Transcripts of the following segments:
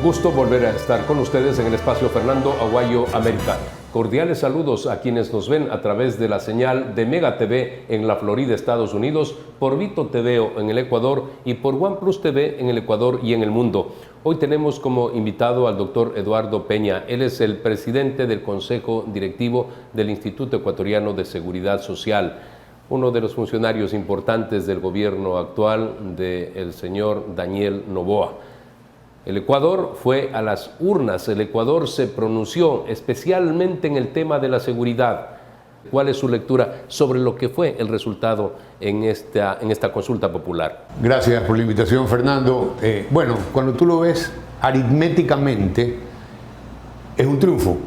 gusto volver a estar con ustedes en el espacio Fernando Aguayo Americano. Cordiales saludos a quienes nos ven a través de la señal de Mega TV en la Florida, Estados Unidos, por Vito TVO en el Ecuador y por OnePlus TV en el Ecuador y en el mundo. Hoy tenemos como invitado al doctor Eduardo Peña. Él es el presidente del Consejo Directivo del Instituto Ecuatoriano de Seguridad Social, uno de los funcionarios importantes del gobierno actual del señor Daniel Noboa. El Ecuador fue a las urnas, el Ecuador se pronunció especialmente en el tema de la seguridad. ¿Cuál es su lectura sobre lo que fue el resultado en esta consulta popular? Gracias por la invitación, Fernando. Bueno, cuando tú lo ves aritméticamente, es un triunfo.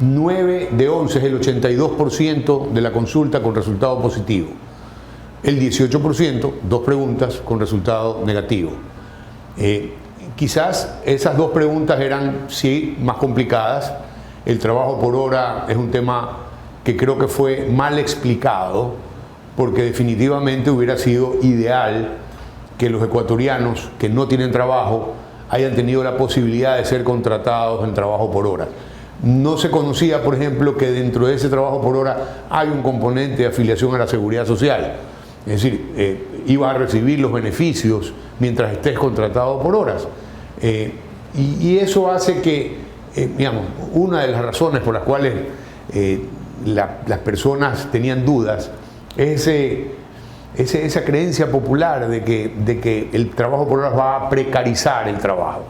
9 de 11 es el 82% de la consulta con resultado positivo. El 18%, 2 preguntas con resultado negativo. Quizás esas 2 preguntas eran, sí, más complicadas. El trabajo por hora es un tema que creo que fue mal explicado, porque definitivamente hubiera sido ideal que los ecuatorianos que no tienen trabajo hayan tenido la posibilidad de ser contratados en trabajo por hora. No se conocía, por ejemplo, que dentro de ese trabajo por hora hay un componente de afiliación a la seguridad social. Es decir, ibas a recibir los beneficios mientras estés contratado por horas. Y eso hace que, digamos, una de las razones por las cuales las personas tenían dudas es esa creencia popular de que el trabajo por horas va a precarizar el trabajo.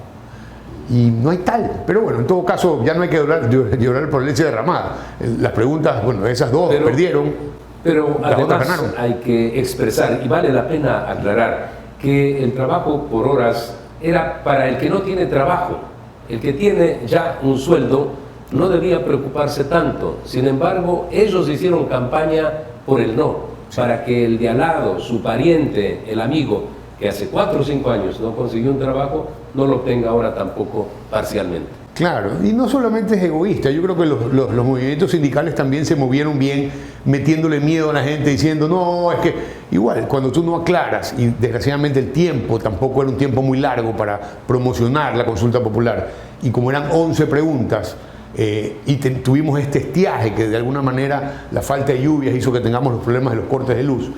Y no hay tal. Pero bueno, en todo caso, ya no hay que llorar por leche derramada. Las preguntas, bueno, esas 2 perdieron. Pero además hay que expresar, y vale la pena aclarar, que el trabajo por horas era para el que no tiene trabajo. El que tiene ya un sueldo no debía preocuparse tanto. Sin embargo, ellos hicieron campaña por el no, para que el de al lado, su pariente, el amigo, que hace 4 o 5 años no consiguió un trabajo, no lo obtenga ahora tampoco parcialmente. Claro, y no solamente es egoísta, yo creo que los movimientos sindicales también se movieron bien metiéndole miedo a la gente diciendo, no, es que igual, cuando tú no aclaras, y desgraciadamente el tiempo tampoco era un tiempo muy largo para promocionar la consulta popular, y como eran 11 preguntas, y tuvimos este estiaje que de alguna manera la falta de lluvias hizo que tengamos los problemas de los cortes de luz,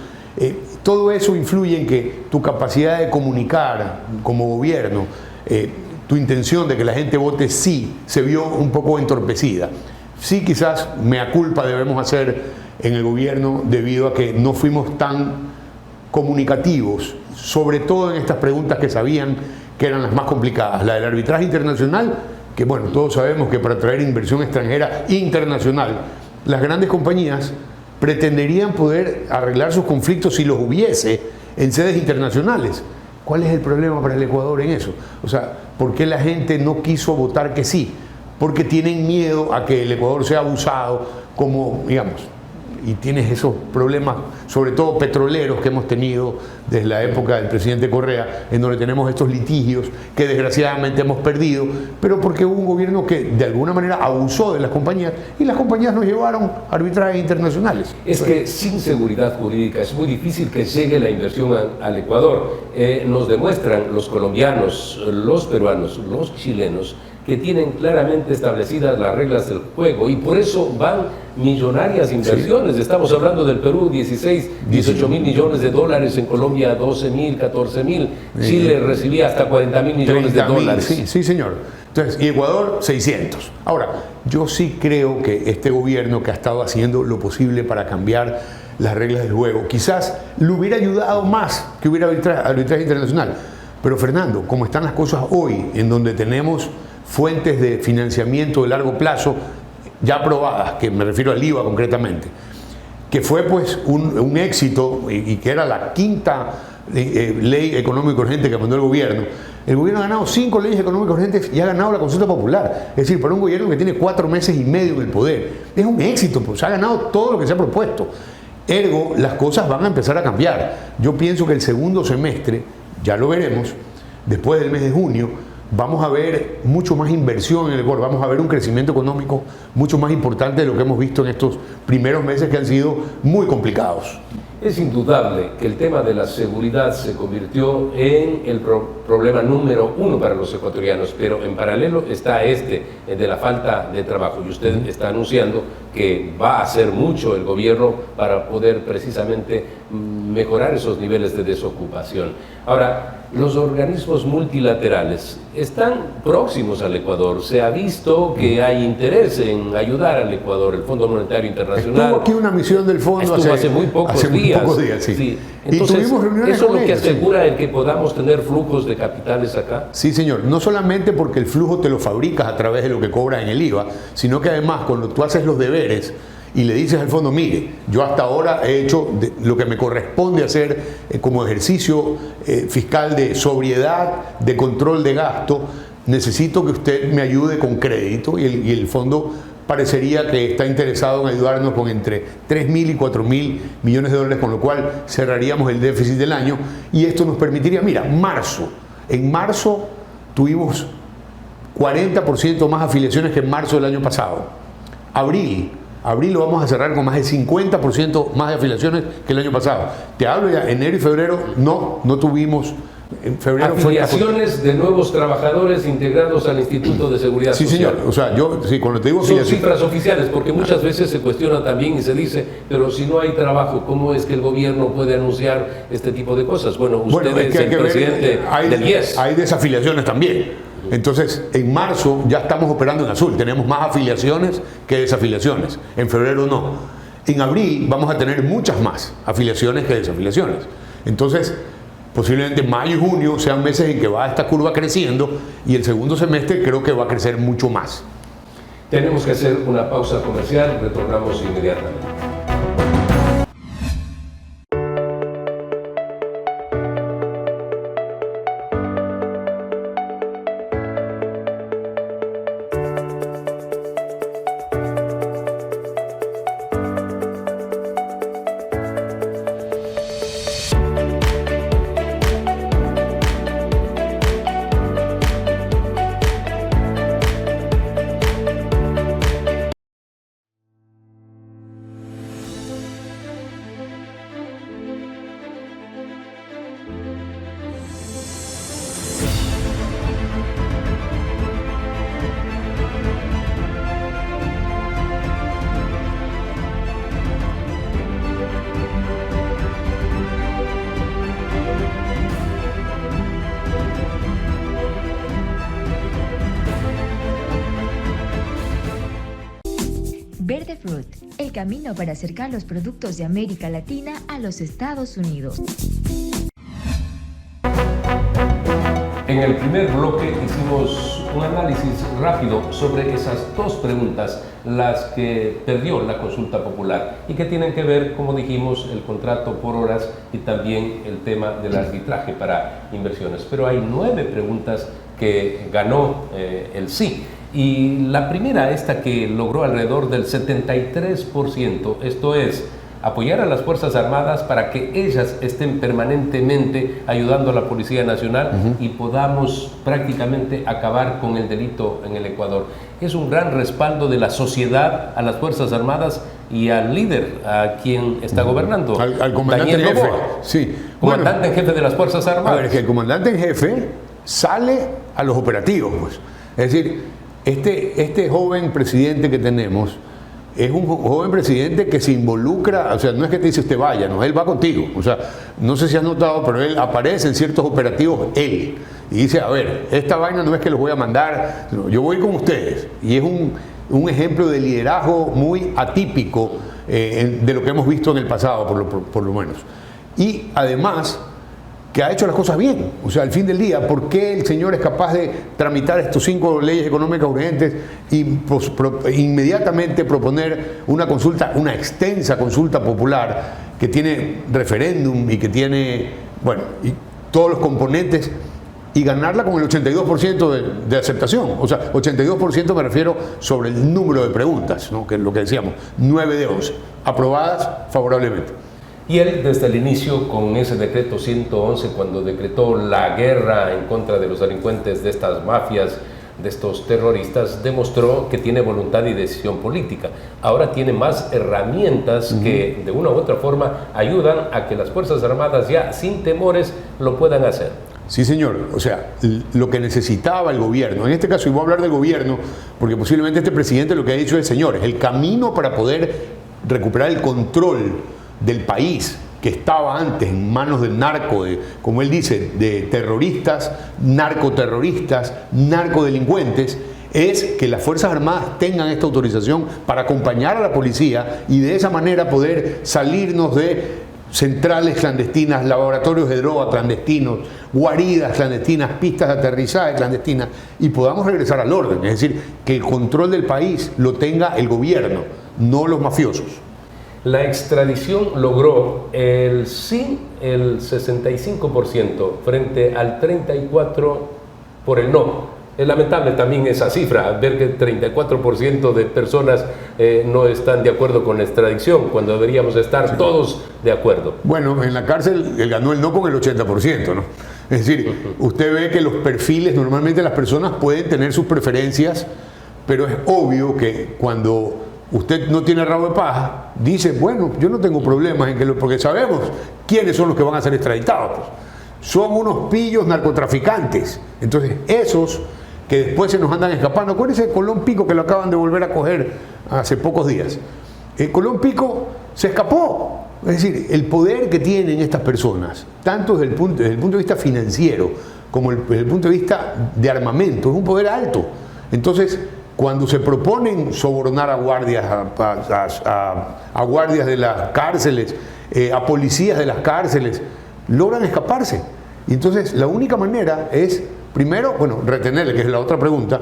todo eso influye en que tu capacidad de comunicar como gobierno, tu intención de que la gente vote sí, se vio un poco entorpecida. Sí, quizás mea culpa debemos hacer en el gobierno debido a que no fuimos tan comunicativos, sobre todo en estas preguntas que sabían que eran las más complicadas. La del arbitraje internacional, que bueno, todos sabemos que para atraer inversión extranjera internacional, las grandes compañías pretenderían poder arreglar sus conflictos si los hubiese en sedes internacionales. ¿Cuál es el problema para el Ecuador en eso? O sea, ¿por qué la gente no quiso votar que sí? Porque tienen miedo a que el Ecuador sea abusado, como, digamos, y tienes esos problemas, sobre todo petroleros que hemos tenido desde la época del presidente Correa, en donde tenemos estos litigios que desgraciadamente hemos perdido, pero porque hubo un gobierno que de alguna manera abusó de las compañías y las compañías nos llevaron a arbitrajes internacionales. Es que sin seguridad jurídica es muy difícil que llegue la inversión al Ecuador. Nos demuestran los colombianos, los peruanos, los chilenos, que tienen claramente establecidas las reglas del juego y por eso van millonarias inversiones. Sí. Estamos hablando del Perú, 18 mil millones de dólares, en Colombia 12 mil, 14 mil, Chile recibía hasta 40 mil millones de dólares. Sí, señor. Entonces, y Ecuador 600. Ahora, yo sí creo que este gobierno que ha estado haciendo lo posible para cambiar las reglas del juego, quizás le hubiera ayudado más que hubiera arbitraje internacional. Pero Fernando, como están las cosas hoy, en donde tenemos fuentes de financiamiento de largo plazo ya aprobadas, que me refiero al IVA concretamente, que fue pues un éxito y que era la 5ª ley económica urgente que mandó el gobierno ha ganado 5 leyes económicas urgentes y ha ganado la consulta popular. Es decir, para un gobierno que tiene 4 meses y medio en el poder, es un éxito, pues ha ganado todo lo que se ha propuesto. Ergo, las cosas van a empezar a cambiar. Yo pienso que el segundo semestre, ya lo veremos, después del mes de junio, vamos a ver mucho más inversión en el Ecuador, vamos a ver un crecimiento económico mucho más importante de lo que hemos visto en estos primeros meses que han sido muy complicados. Es indudable que el tema de la seguridad se convirtió en el problema número uno para los ecuatorianos, pero en paralelo está de la falta de trabajo, y usted está anunciando que va a hacer mucho el gobierno para poder precisamente mejorar esos niveles de desocupación. Ahora, los organismos multilaterales están próximos al Ecuador. Se ha visto que hay interés en ayudar al Ecuador. El Fondo Monetario Internacional. Estuvo aquí una misión del fondo hace muy pocos días. Sí. Sí. Entonces, y tuvimos reuniones ¿eso con es lo que ellos, asegura el que podamos tener flujos de capitales acá? Sí, señor. No solamente porque el flujo te lo fabricas a través de lo que cobras en el IVA, sino que además cuando tú haces los deberes y le dices al fondo, mire, yo hasta ahora he hecho lo que me corresponde hacer como ejercicio fiscal de sobriedad, de control de gasto, necesito que usted me ayude con crédito, y el fondo parecería que está interesado en ayudarnos con entre 3.000 y 4.000 millones de dólares, con lo cual cerraríamos el déficit del año, y esto nos permitiría, mira, en marzo tuvimos 40% más afiliaciones que en marzo del año pasado. Abril lo vamos a cerrar con más del 50% más de afiliaciones que el año pasado. Te hablo ya, enero y febrero no tuvimos. En febrero afiliaciones de nuevos trabajadores integrados al Instituto de Seguridad Social. Sí, señor. O sea, cuando te digo son cifras oficiales, porque muchas veces se cuestiona también y se dice, pero si no hay trabajo, ¿cómo es que el gobierno puede anunciar este tipo de cosas? Bueno, usted es el presidente del IES. Hay desafiliaciones también. Entonces, en marzo ya estamos operando en azul. Tenemos más afiliaciones que desafiliaciones. En febrero no. En abril vamos a tener muchas más afiliaciones que desafiliaciones. Entonces, posiblemente mayo y junio sean meses en que va esta curva creciendo, y el segundo semestre creo que va a crecer mucho más. Tenemos que hacer una pausa comercial, retornamos inmediatamente. Verdefruit, el camino para acercar los productos de América Latina a los Estados Unidos. En el primer bloque hicimos un análisis rápido sobre esas dos preguntas, las que perdió la consulta popular y que tienen que ver, como dijimos, el contrato por horas y también el tema del arbitraje para inversiones. Pero hay 9 preguntas que ganó el sí. Y la primera, esta que logró alrededor del 73%, esto es, apoyar a las Fuerzas Armadas para que ellas estén permanentemente ayudando a la Policía Nacional y podamos prácticamente acabar con el delito en el Ecuador. Es un gran respaldo de la sociedad a las Fuerzas Armadas y al líder, a quien está gobernando, al comandante en jefe. Sí. Comandante en jefe de las Fuerzas Armadas. A ver, es que el comandante en jefe sale a los operativos, pues. Es decir, este joven presidente que tenemos es un joven presidente que se involucra, o sea, no es que te dice usted vaya, no, él va contigo. O sea, no sé si has notado, pero él aparece en ciertos operativos, y dice, a ver, esta vaina no es que los voy a mandar, yo voy con ustedes. Y es un ejemplo de liderazgo muy atípico de lo que hemos visto en el pasado, por lo menos. Y además, que ha hecho las cosas bien. O sea, al fin del día, ¿por qué el señor es capaz de tramitar estos 5 leyes económicas urgentes y inmediatamente proponer una consulta, una extensa consulta popular que tiene referéndum y que tiene, bueno, y todos los componentes, y ganarla con el 82% de aceptación? O sea, 82% me refiero sobre el número de preguntas, ¿no? Que es lo que decíamos, 9 de 11, aprobadas favorablemente. Y él, desde el inicio, con ese decreto 111, cuando decretó la guerra en contra de los delincuentes, de estas mafias, de estos terroristas, demostró que tiene voluntad y decisión política. Ahora tiene más herramientas que, de una u otra forma, ayudan a que las Fuerzas Armadas ya sin temores lo puedan hacer. Sí, señor. O sea, lo que necesitaba el gobierno, en este caso, y voy a hablar del gobierno, porque posiblemente este presidente lo que ha dicho es, señores, el camino para poder recuperar el control del país que estaba antes en manos del narco, como él dice, de terroristas, narcoterroristas, narcodelincuentes, es que las Fuerzas Armadas tengan esta autorización para acompañar a la policía y de esa manera poder salirnos de centrales clandestinas, laboratorios de droga clandestinos, guaridas clandestinas, pistas de aterrizaje clandestinas, y podamos regresar al orden. Es decir, que el control del país lo tenga el gobierno, no los mafiosos. La extradición logró el 65% frente al 34% por el no. Es lamentable también esa cifra, ver que el 34% de personas no están de acuerdo con la extradición, cuando deberíamos estar todos de acuerdo. Bueno, en la cárcel él ganó el no con el 80%, ¿no? Es decir, usted ve que los perfiles, normalmente las personas pueden tener sus preferencias, pero es obvio que cuando usted no tiene rabo de paja, dice, bueno, yo no tengo problemas en que porque sabemos quiénes son los que van a ser extraditados. Pues. Son unos pillos narcotraficantes. Entonces, esos que después se nos andan escapando. Acuérdense de Colón Pico, que lo acaban de volver a coger hace pocos días. Colón Pico se escapó. Es decir, el poder que tienen estas personas, tanto desde el punto de vista financiero como desde el punto de vista de armamento, es un poder alto. Entonces, cuando se proponen sobornar a guardias, a guardias de las cárceles, a policías de las cárceles, logran escaparse. Y entonces la única manera es, primero, bueno, retenerle, que es la otra pregunta,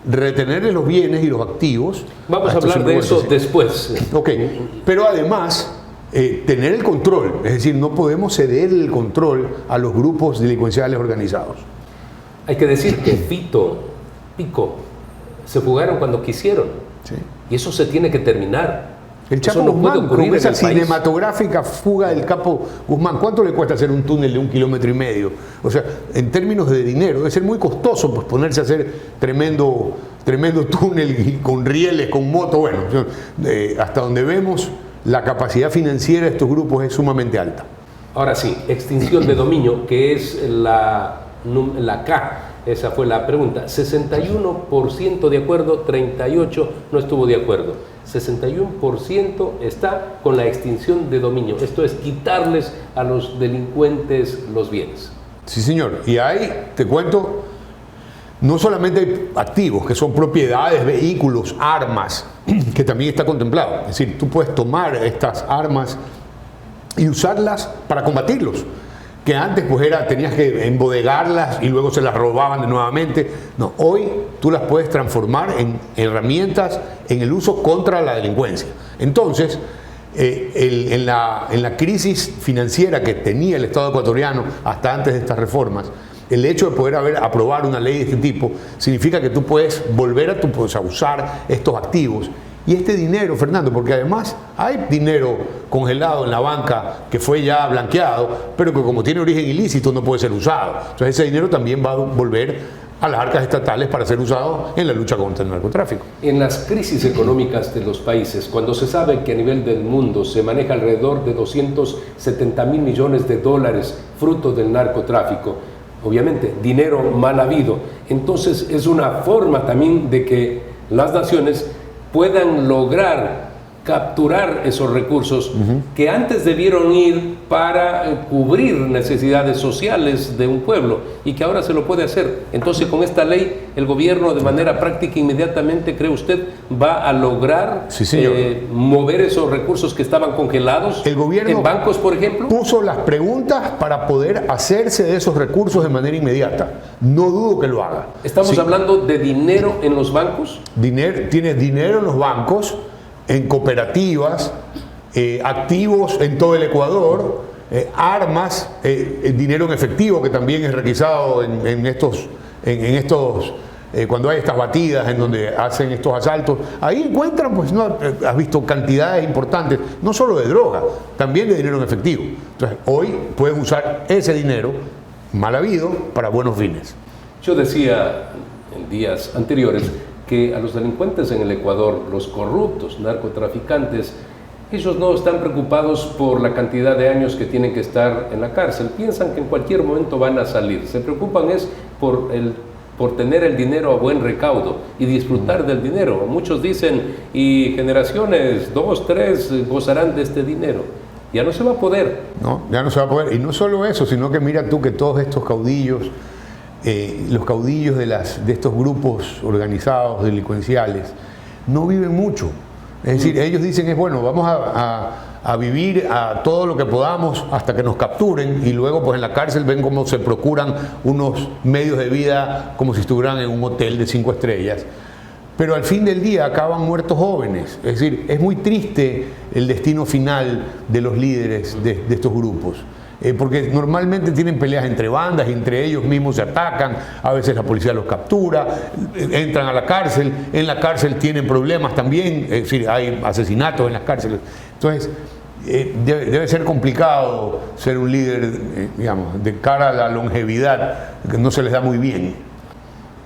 retenerle los bienes y los activos. Vamos a hablar de eso después. Ok, pero además tener el control, es decir, no podemos ceder el control a los grupos delincuenciales organizados. Hay que decir que Pico, se fugaron cuando quisieron. Sí. Y eso se tiene que terminar. El Chapo Guzmán, con esa cinematográfica fuga del Capo Guzmán, ¿cuánto le cuesta hacer un túnel de 1,5 kilómetros? O sea, en términos de dinero, debe ser muy costoso pues, ponerse a hacer tremendo túnel con rieles, con moto. Bueno, hasta donde vemos, la capacidad financiera de estos grupos es sumamente alta. Ahora sí, extinción de dominio, que es la K. Esa fue la pregunta. 61% de acuerdo, 38% no estuvo de acuerdo. 61% está con la extinción de dominio. Esto es quitarles a los delincuentes los bienes. Sí, señor. Y ahí, te cuento, no solamente hay activos, que son propiedades, vehículos, armas, que también está contemplado. Es decir, tú puedes tomar estas armas y usarlas para combatirlos. Que antes pues tenías que embodegarlas y luego se las robaban nuevamente. No, hoy tú las puedes transformar en herramientas en el uso contra la delincuencia. Entonces, en la crisis financiera que tenía el Estado ecuatoriano hasta antes de estas reformas, el hecho de poder aprobar una ley de este tipo significa que tú puedes volver a usar estos activos. Y este dinero, Fernando, porque además hay dinero congelado en la banca que fue ya blanqueado, pero que como tiene origen ilícito no puede ser usado. Entonces ese dinero también va a volver a las arcas estatales para ser usado en la lucha contra el narcotráfico. En las crisis económicas de los países, cuando se sabe que a nivel del mundo se maneja alrededor de 270,000 millones de dólares fruto del narcotráfico, obviamente dinero mal habido, entonces es una forma también de que las naciones puedan lograr capturar esos recursos que antes debieron ir para cubrir necesidades sociales de un pueblo y que ahora se lo puede hacer. Entonces, con esta ley, el gobierno de manera práctica inmediatamente, ¿cree usted, va a lograr mover esos recursos que estaban congelados el gobierno en bancos, por ejemplo? Puso las preguntas para poder hacerse de esos recursos de manera inmediata. No dudo que lo haga. ¿Estamos hablando de dinero en los bancos? Tienes dinero en los bancos, en cooperativas, activos en todo el Ecuador, armas, dinero en efectivo que también es requisado en estos cuando hay estas batidas en donde hacen estos asaltos. Ahí encuentran, pues, no has visto cantidades importantes, no solo de droga, también de dinero en efectivo. Entonces, hoy pueden usar ese dinero mal habido para buenos fines. Yo decía en días anteriores que a los delincuentes en el Ecuador, los corruptos, narcotraficantes, Ellos no están preocupados por la cantidad de años que tienen que estar en la cárcel. Piensan que en cualquier momento van a salir. Se preocupan es por tener el dinero a buen recaudo y disfrutar del dinero. Muchos dicen, y generaciones 2, 3 gozarán de este dinero. Ya no se va a poder. No, ya no se va a poder. Y no solo eso, sino que mira tú que todos estos caudillos, los caudillos de estos grupos organizados delincuenciales, no viven mucho. Es decir, ellos dicen es bueno, vamos a vivir a todo lo que podamos hasta que nos capturen y luego pues en la cárcel ven cómo se procuran unos medios de vida como si estuvieran en un hotel de 5 estrellas. Pero al fin del día acaban muertos jóvenes. Es decir, es muy triste el destino final de los líderes de estos grupos. Porque normalmente tienen peleas entre bandas y entre ellos mismos se atacan, a veces la policía los captura, entran a la cárcel, en la cárcel tienen problemas también, es decir, hay asesinatos en las cárceles. Entonces, debe ser complicado ser un líder, digamos, de cara a la longevidad, que no se les da muy bien.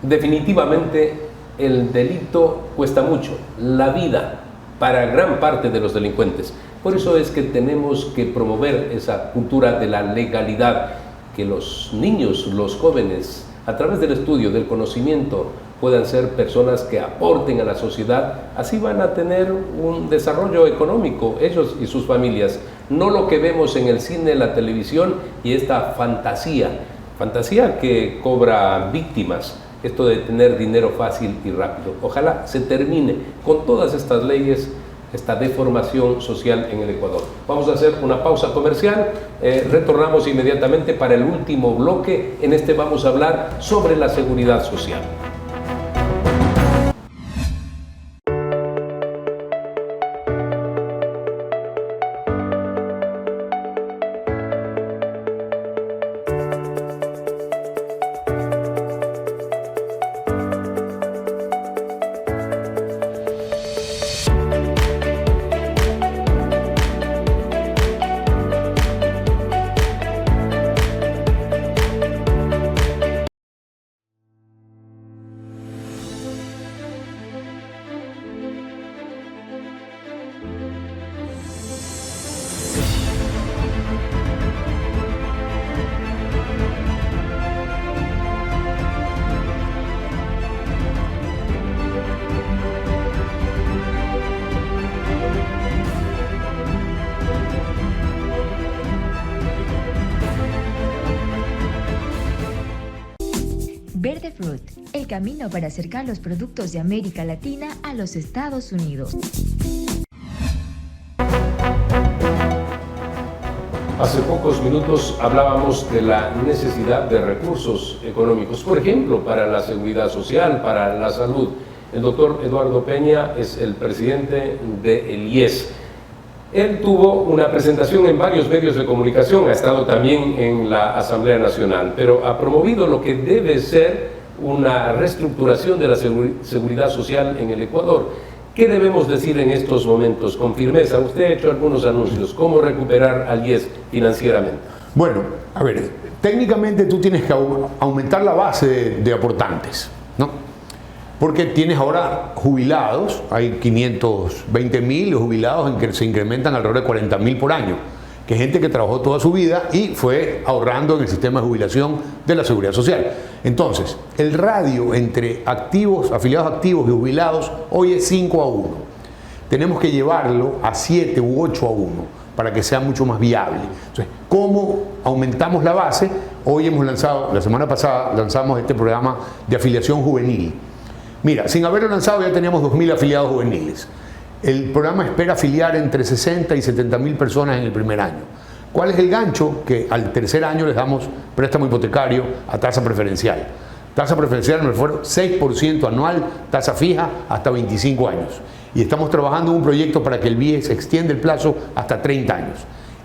Definitivamente el delito cuesta mucho, la vida para gran parte de los delincuentes. Por eso es que tenemos que promover esa cultura de la legalidad, que los niños, los jóvenes, a través del estudio, del conocimiento, puedan ser personas que aporten a la sociedad. Así van a tener un desarrollo económico, ellos y sus familias. No lo que vemos en el cine, la televisión y esta fantasía que cobra víctimas. Esto de tener dinero fácil y rápido. Ojalá se termine con todas estas leyes, esta deformación social en el Ecuador. Vamos a hacer una pausa comercial, retornamos inmediatamente para el último bloque. En este vamos a hablar sobre la seguridad social. Verdefruit, el camino para acercar los productos de América Latina a los Estados Unidos. Hace pocos minutos hablábamos de la necesidad de recursos económicos, por ejemplo, para la seguridad social, para la salud. El doctor Eduardo Peña es el presidente del IES. Él tuvo una presentación en varios medios de comunicación, ha estado también en la Asamblea Nacional, pero ha promovido lo que debe ser una reestructuración de la seguridad social en el Ecuador. ¿Qué debemos decir en estos momentos con firmeza? Usted ha hecho algunos anuncios. ¿Cómo recuperar al IES financieramente? Bueno, a ver, técnicamente tú tienes que aumentar la base de aportantes, ¿no? Porque tienes ahora jubilados, hay 520.000 jubilados en que se incrementan alrededor de 40.000 por año, que es gente que trabajó toda su vida y fue ahorrando en el sistema de jubilación de la Seguridad Social. Entonces, el radio entre activos, afiliados activos y jubilados hoy es 5-1. Tenemos que llevarlo a 7 u 8-1 para que sea mucho más viable. Entonces, ¿cómo aumentamos la base? Hoy hemos lanzado, la semana pasada lanzamos este programa de afiliación juvenil. Mira, sin haberlo lanzado ya teníamos 2.000 afiliados juveniles. El programa espera afiliar entre 60 y 70.000 personas en el primer año. ¿Cuál es el gancho? Que al tercer año les damos préstamo hipotecario a tasa preferencial. Tasa preferencial me refiero 6% anual, tasa fija hasta 25 años. Y estamos trabajando en un proyecto para que el BIE se extienda el plazo hasta 30 años.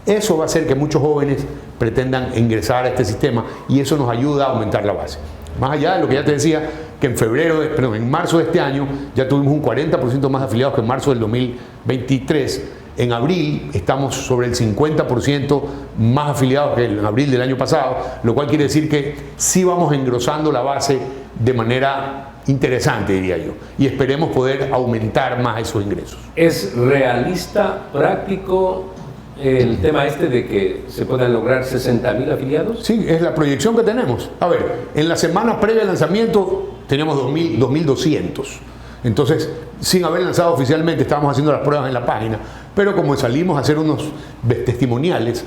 Eso va a hacer que muchos jóvenes pretendan ingresar a este sistema y eso nos ayuda a aumentar la base. Más allá de lo que ya te decía, que en marzo de este año ya tuvimos un 40% más afiliados que en marzo del 2023. En abril estamos sobre el 50% más afiliados que en abril del año pasado, lo cual quiere decir que sí vamos engrosando la base de manera interesante, diría yo, y esperemos poder aumentar más esos ingresos. ¿Es realista, práctico el tema de que se puedan lograr 60.000 afiliados? Sí, es la proyección que tenemos. A ver, en la semana previa al lanzamiento teníamos 2.200. Entonces, sin haber lanzado oficialmente, estábamos haciendo las pruebas en la página, pero como salimos a hacer unos testimoniales,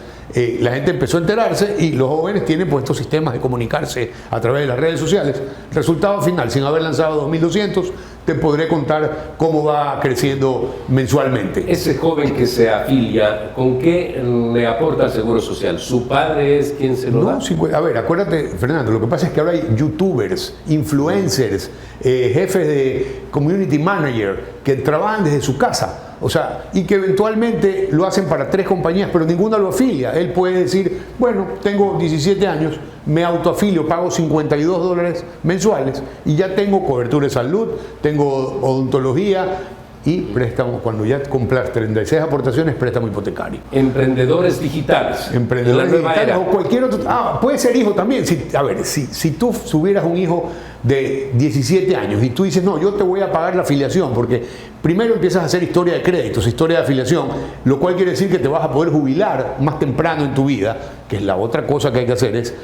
la gente empezó a enterarse y los jóvenes tienen pues estos sistemas de comunicarse a través de las redes sociales. Resultado final, sin haber lanzado 2.200, te podré contar cómo va creciendo mensualmente. Ese joven que se afilia, ¿con qué le aporta al Seguro Social? ¿Su padre es quien se lo da? Sí, a ver, acuérdate, Fernando, lo que pasa es que ahora hay youtubers, influencers, jefes de community manager que trabajan desde su casa. O sea, y que eventualmente lo hacen para 3 compañías, pero ninguna lo afilia. Él puede decir, bueno, tengo 17 años, me autoafilio, pago $52 mensuales y ya tengo cobertura de salud, tengo odontología y préstamo, cuando ya compras 36 aportaciones, préstamo hipotecario. Emprendedores digitales. Emprendedores digitales o cualquier otro. Puede ser hijo también. Si tú tuvieras un hijo de 17 años y tú dices, no, yo te voy a pagar la afiliación, porque primero empiezas a hacer historia de créditos, historia de afiliación, lo cual quiere decir que te vas a poder jubilar más temprano en tu vida, que es la otra cosa que hay que hacer, es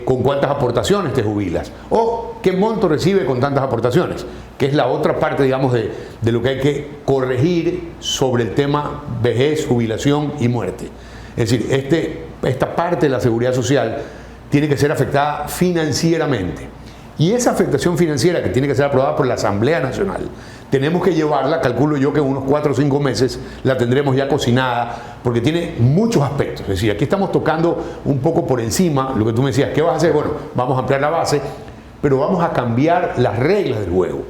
con cuántas aportaciones te jubilas o qué monto recibe con tantas aportaciones, que es la otra parte, digamos, de lo que hay que corregir sobre el tema vejez, jubilación y muerte. Es decir, esta parte de la seguridad social tiene que ser afectada financieramente. Y esa afectación financiera, que tiene que ser aprobada por la Asamblea Nacional, tenemos que llevarla, calculo yo que en unos 4 o 5 meses la tendremos ya cocinada, porque tiene muchos aspectos. Es decir, aquí estamos tocando un poco por encima lo que tú me decías. ¿Qué vas a hacer? Bueno, vamos a ampliar la base, pero vamos a cambiar las reglas del juego.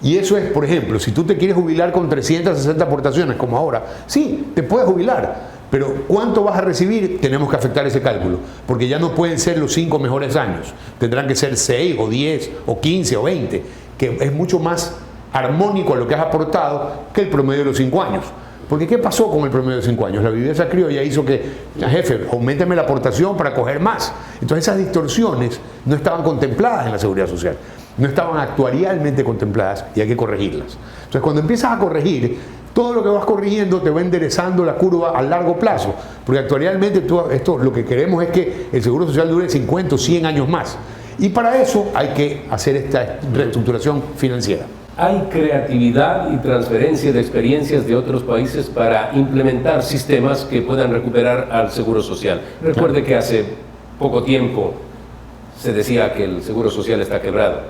Y eso es, por ejemplo, si tú te quieres jubilar con 360 aportaciones, como ahora, sí, te puedes jubilar. Pero ¿cuánto vas a recibir? Tenemos que afectar ese cálculo, porque ya no pueden ser los 5 mejores años. Tendrán que ser 6 o 10 o 15 o 20, que es mucho más armónico a lo que has aportado que el promedio de los 5 años. Porque ¿qué pasó con el promedio de 5 años? La viveza criolla hizo que, jefe, auméntame la aportación para coger más. Entonces esas distorsiones no estaban contempladas en la seguridad social, no estaban actuarialmente contempladas y hay que corregirlas. Entonces cuando empiezas a corregir, todo lo que vas corrigiendo te va enderezando la curva a largo plazo, porque actualmente esto lo que queremos es que el Seguro Social dure 50 o 100 años más. Y para eso hay que hacer esta reestructuración financiera. ¿Hay creatividad y transferencia de experiencias de otros países para implementar sistemas que puedan recuperar al Seguro Social? Recuerde que hace poco tiempo se decía que el Seguro Social está quebrado.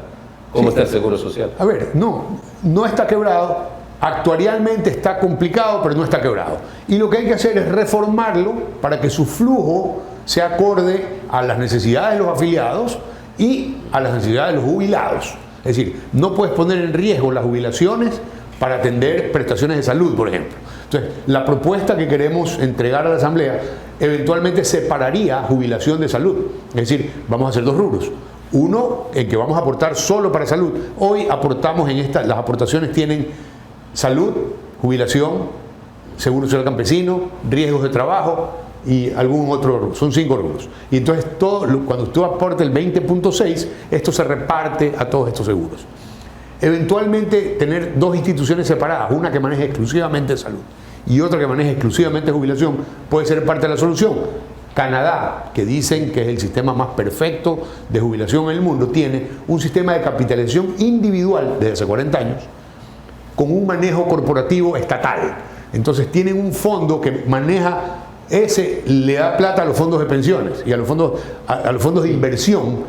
¿Cómo está el Seguro Social? A ver, no está quebrado. Actuarialmente está complicado, pero no está quebrado. Y lo que hay que hacer es reformarlo para que su flujo se acorde a las necesidades de los afiliados y a las necesidades de los jubilados. Es decir, no puedes poner en riesgo las jubilaciones para atender prestaciones de salud, por ejemplo. Entonces, la propuesta que queremos entregar a la Asamblea eventualmente separaría jubilación de salud. Es decir, vamos a hacer 2 rubros. Uno, en que vamos a aportar solo para salud. Hoy aportamos las aportaciones tienen salud, jubilación, seguro social campesino, riesgos de trabajo y algún otro rubro. Son 5 rubros. Y entonces cuando tú aportes el 20.6, esto se reparte a todos estos seguros. Eventualmente tener 2 instituciones separadas, una que maneje exclusivamente salud y otra que maneje exclusivamente jubilación, puede ser parte de la solución. Canadá, que dicen que es el sistema más perfecto de jubilación en el mundo, tiene un sistema de capitalización individual desde hace 40 años, con un manejo corporativo estatal. Entonces tienen un fondo que maneja, le da plata a los fondos de pensiones y a los fondos de inversión,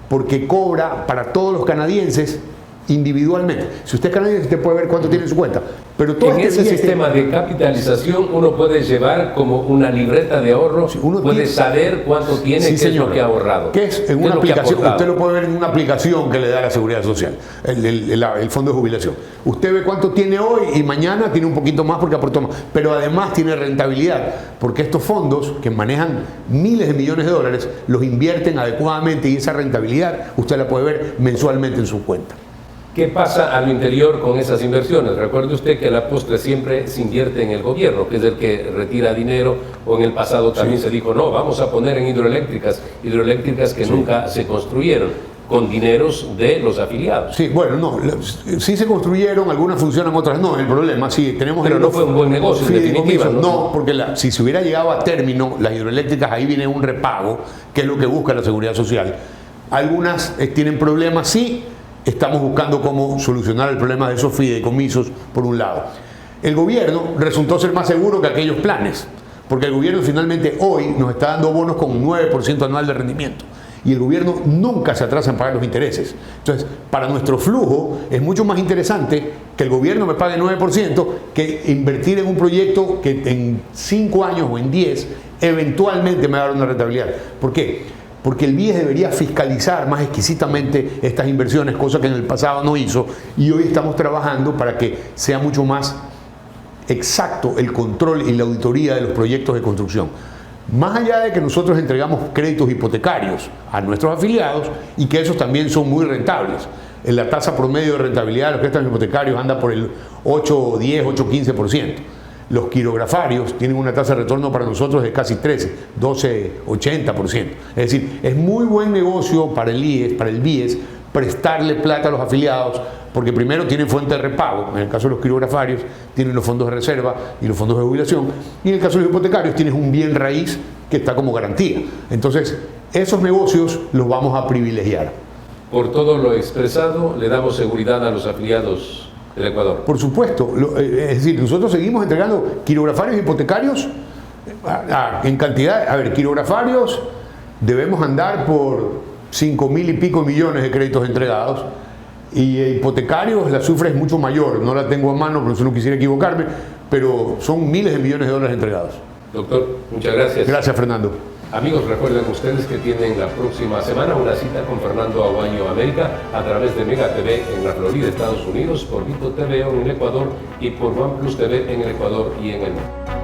porque cobra para todos los canadienses individualmente. Si usted es canadiense, usted puede ver cuánto tiene en su cuenta. Pero todo en ese sistema de capitalización uno puede llevar como una libreta de ahorro, puede saber cuánto tiene, qué es lo que ha ahorrado. ¿Qué es? En una aplicación, usted lo puede ver en una aplicación que le da la Seguridad Social, el fondo de jubilación. Usted ve cuánto tiene hoy y mañana tiene un poquito más porque aportó más, pero además tiene rentabilidad, porque estos fondos que manejan miles de millones de dólares los invierten adecuadamente y esa rentabilidad usted la puede ver mensualmente en su cuenta. ¿Qué pasa al interior con esas inversiones? Recuerde usted que la postre siempre se invierte en el gobierno, que es el que retira dinero, o en el pasado también se dijo, no, vamos a poner en hidroeléctricas que nunca se construyeron. con dineros de los afiliados. Sí, bueno, no, sí se construyeron, algunas funcionan, otras no. El problema, sí, tenemos... Pero no fue un buen negocio, en definitiva, ¿no? No, porque si se hubiera llegado a término, las hidroeléctricas, ahí viene un repago, que es lo que busca la Seguridad Social. Algunas tienen problemas, sí, estamos buscando cómo solucionar el problema de esos fideicomisos, por un lado. El gobierno resultó ser más seguro que aquellos planes, porque el gobierno finalmente hoy nos está dando bonos con un 9% anual de rendimiento. Y el gobierno nunca se atrasa en pagar los intereses. Entonces, para nuestro flujo es mucho más interesante que el gobierno me pague 9% que invertir en un proyecto que en 5 años o en 10 eventualmente me va a dar una rentabilidad. ¿Por qué? Porque el BIES debería fiscalizar más exquisitamente estas inversiones, cosa que en el pasado no hizo, y hoy estamos trabajando para que sea mucho más exacto el control y la auditoría de los proyectos de construcción. Más allá de que nosotros entregamos créditos hipotecarios a nuestros afiliados y que esos también son muy rentables. En la tasa promedio de rentabilidad de los créditos hipotecarios anda por el 8,10, 8,15%. Los quirografarios tienen una tasa de retorno para nosotros de casi 13, 12, 80%. Es decir, es muy buen negocio para el IES, para el BIES, prestarle plata a los afiliados, porque primero tienen fuente de repago. En el caso de los quirografarios tienen los fondos de reserva y los fondos de jubilación, y en el caso de los hipotecarios tienes un bien raíz que está como garantía. Entonces, esos negocios los vamos a privilegiar. Por todo lo expresado, le damos seguridad a los afiliados del Ecuador. Por supuesto, es decir, nosotros seguimos entregando quirografarios hipotecarios en cantidad. A ver, quirografarios debemos andar por 5.000 y pico millones de créditos entregados, y hipotecarios la cifra es mucho mayor, no la tengo a mano, por eso no quisiera equivocarme, pero son miles de millones de dólares entregados. Doctor, muchas gracias. Gracias, Fernando. Amigos, recuerden ustedes que tienen la próxima semana una cita con Fernando Aguayo América a través de Mega TV en la Florida, Estados Unidos, por Vito TV en el Ecuador y por OnePlus TV en el Ecuador y en el mundo.